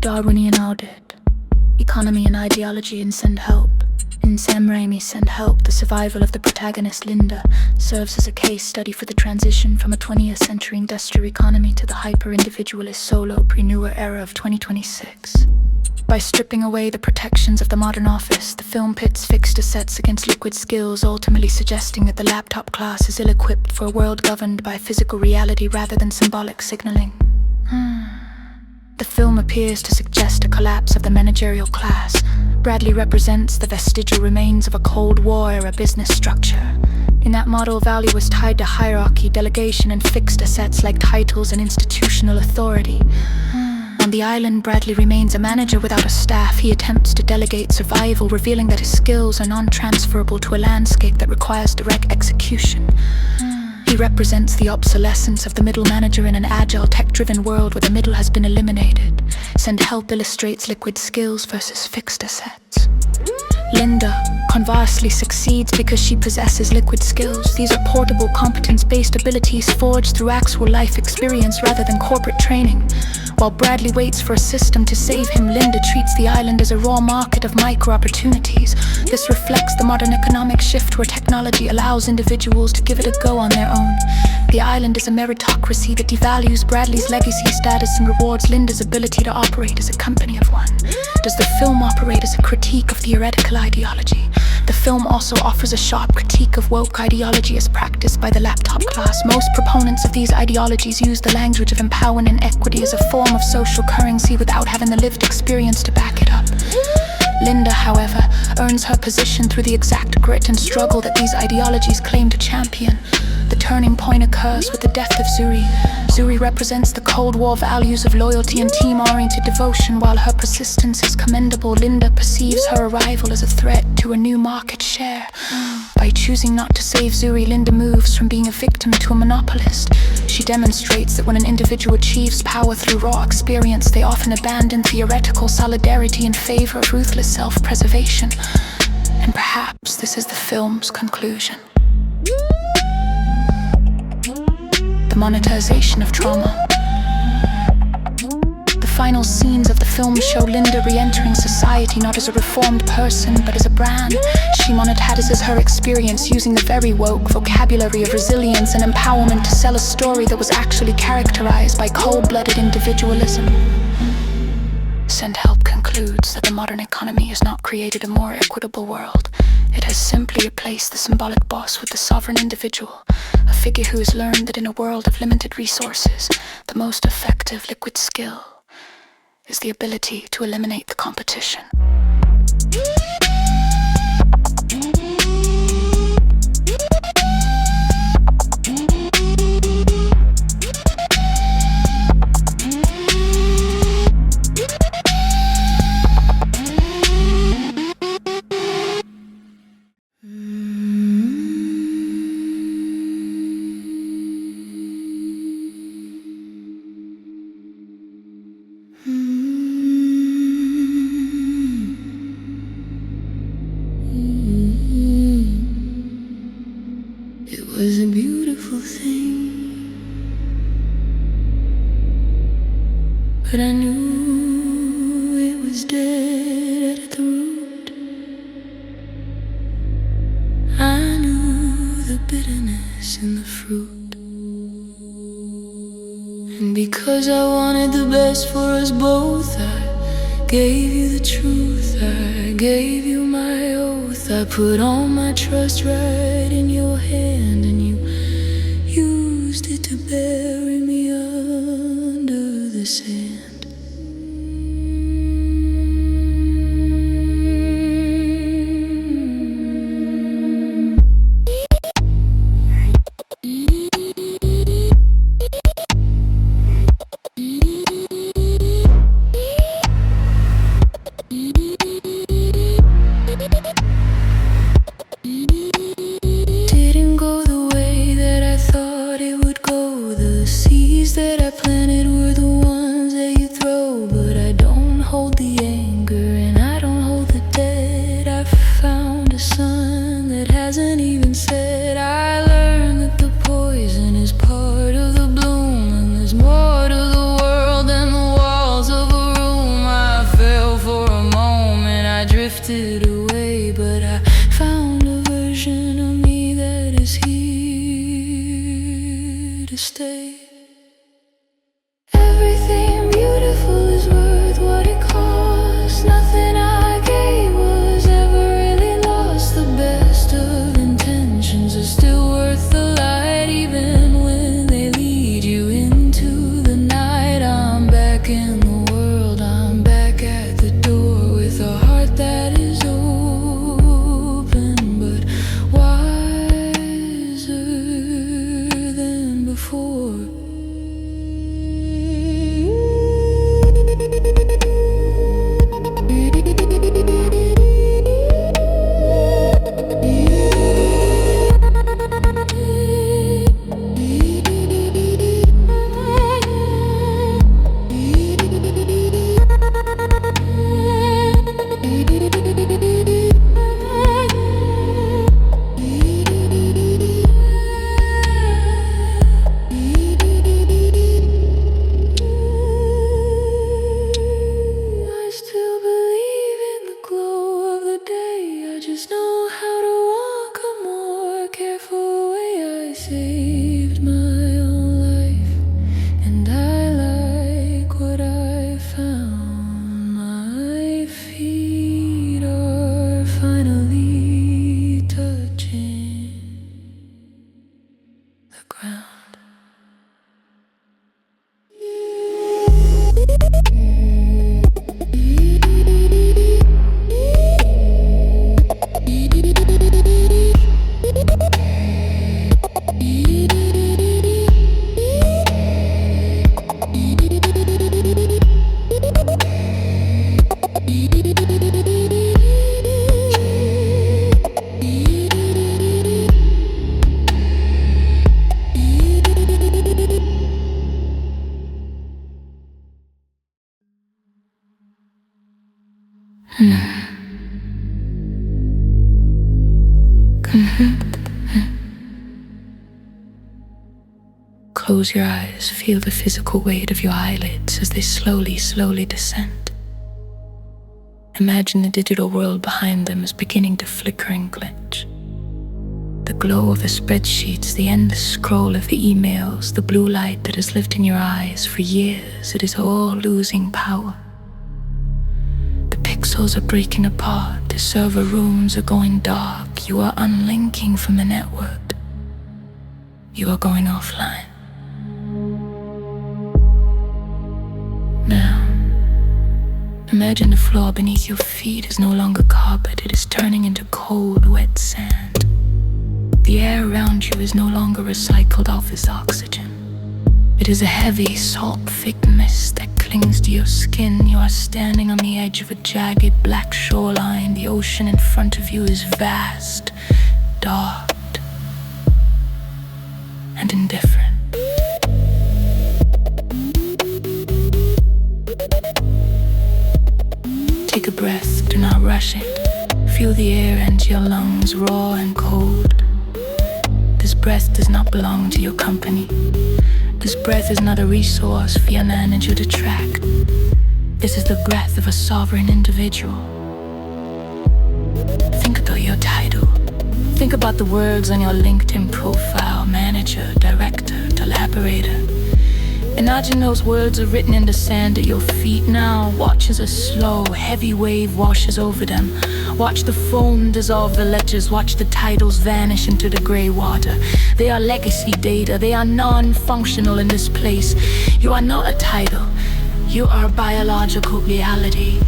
Darwinian Audit, Economy and Ideology in Send Help. In Sam Raimi Send Help, the survival of the protagonist Linda serves as a case study for the transition from a 20th century industrial economy to the hyper-individualist solopreneur era of 2026. By stripping away the protections of the modern office, the film pits fixed assets against liquid skills, ultimately suggesting that the laptop class is ill-equipped for a world governed by physical reality rather than symbolic signaling. The film appears to suggest a collapse of the managerial class. Bradley represents the vestigial remains of a Cold War-era business structure. In that model, value was tied to hierarchy, delegation, and fixed assets like titles and institutional authority. On the island, Bradley remains a manager without a staff. He attempts to delegate survival, revealing that his skills are non-transferable to a landscape that requires direct execution. He represents the obsolescence of the middle manager in an agile, tech-driven world where the middle has been eliminated. Send Help illustrates liquid skills versus fixed assets. Linda, conversely, succeeds because she possesses liquid skills. These are portable, competence-based abilities forged through actual life experience rather than corporate training. While Bradley waits for a system to save him, Linda treats the island as a raw market of micro-opportunities. This reflects the modern economic shift where technology allows individuals to give it a go on their own. The island is a meritocracy that devalues Bradley's legacy status and rewards Linda's ability to operate as a company of one. Does the film operate as a critique of theoretical ideology? The film also offers a sharp critique of woke ideology as practiced by the laptop class. Most proponents of these ideologies use the language of empowerment and equity as a form of social currency without having the lived experience to back it up. Linda, however, earns her position through the exact grit and struggle that these ideologies claim to champion. The turning point occurs with the death of Zuri. Zuri represents the Cold War values of loyalty and team-oriented devotion. While her persistence is commendable, Linda perceives her arrival as a threat to a new market share. By choosing not to save Zuri, Linda moves from being a victim to a monopolist. She demonstrates that when an individual achieves power through raw experience, they often abandon theoretical solidarity in favor of ruthless self-preservation. And perhaps this is the film's conclusion. The monetization of trauma. The final scenes of the film show Linda re-entering society not as a reformed person, but as a brand. She monetizes her experience using the very woke vocabulary of resilience and empowerment to sell a story that was actually characterized by cold-blooded individualism. Send Help concludes that the modern economy has not created a more equitable world. It has simply replaced the symbolic boss with the sovereign individual, a figure who has learned that in a world of limited resources, the most effective liquid skill is the ability to eliminate the competition. It was a beautiful thing, but I knew it was dead at the root. I knew the bitterness in the fruit, and because I wanted the best for us both, I gave you the truth, I gave you my oath. I put all my trust right in your hand, and you used it to bury me under the sand. Didn't go the way that I thought it would go. The seeds that I planted were the ones that drifted away, but I found a version of me that is here to stay. Everything beautiful is worth what it costs. Nothing I gave was ever really lost. The best of intentions is still worth the light, even when they lead you into the night. I'm back in the world, I'm back at the door with a heart that is open, but wiser than before. Saved my own life, and I like what I found. My feet are finally touching the ground. Close your eyes, feel the physical weight of your eyelids as they slowly descend. Imagine the digital world behind them is beginning to flicker and glitch. The glow of the spreadsheets, the endless scroll of the emails, the blue light that has lived in your eyes for years, it is all losing power. The pixels are breaking apart, the server rooms are going dark, you are unlinking from the network. You are going offline. Now, imagine the floor beneath your feet is no longer carpet, it is turning into cold, wet sand. The air around you is no longer recycled office oxygen. It is a heavy, salt-thick mist that clings to your skin. You are standing on the edge of a jagged, black shoreline. The ocean in front of you is vast, dark, and indifferent. Take a breath, do not rush it. Feel the air enter your lungs, raw and cold. This breath does not belong to your company. This breath is not a resource for your manager to track. This is the breath of a sovereign individual. Think about your title. Think about the words on your LinkedIn profile: manager, director, collaborator. Imagine those words are written in the sand at your feet now. Watch as a slow, heavy wave washes over them. Watch the foam dissolve the ledgers. Watch the titles vanish into the gray water. They are legacy data. They are non-functional in this place. You are not a title. You are biological reality.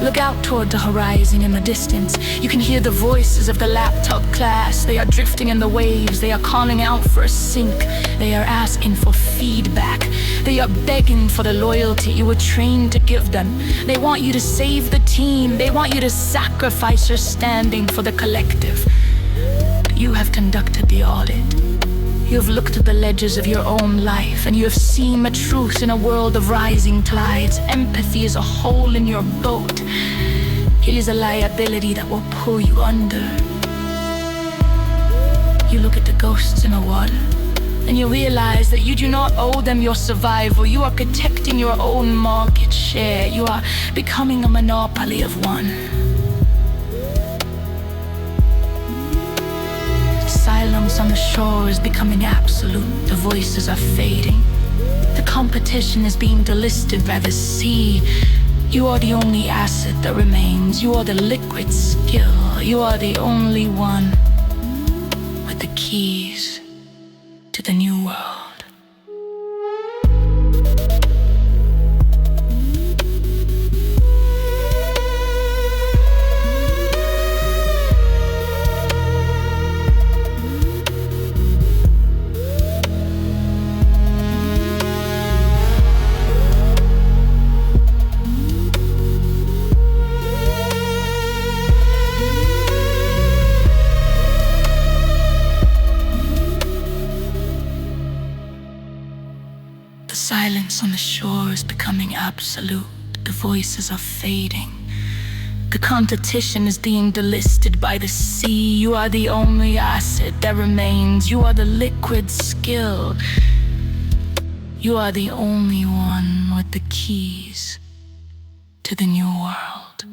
Look out toward the horizon in the distance. You can hear the voices of the laptop class. They are drifting in the waves. They are calling out for a sync. They are asking for feedback. They are begging for the loyalty you were trained to give them. They want you to save the team. They want you to sacrifice your standing for the collective. You have conducted the audit. You have looked at the ledgers of your own life, and you have seen the truth in a world of rising tides. Empathy is a hole in your boat. It is a liability that will pull you under. You look at the ghosts in the water, and you realize that you do not owe them your survival. You are protecting your own market share. You are becoming a monopoly of one. silence on the shore is becoming absolute. The voices are fading. The competition is being delisted by the sea. You are the only asset that remains. You are the liquid skill. You are the only one with the keys to the new world. The silence on the shore is becoming absolute. The voices are fading. The competition is being delisted by the sea. You are the only asset that remains. You are the liquid skill. You are the only one with the keys to the new world.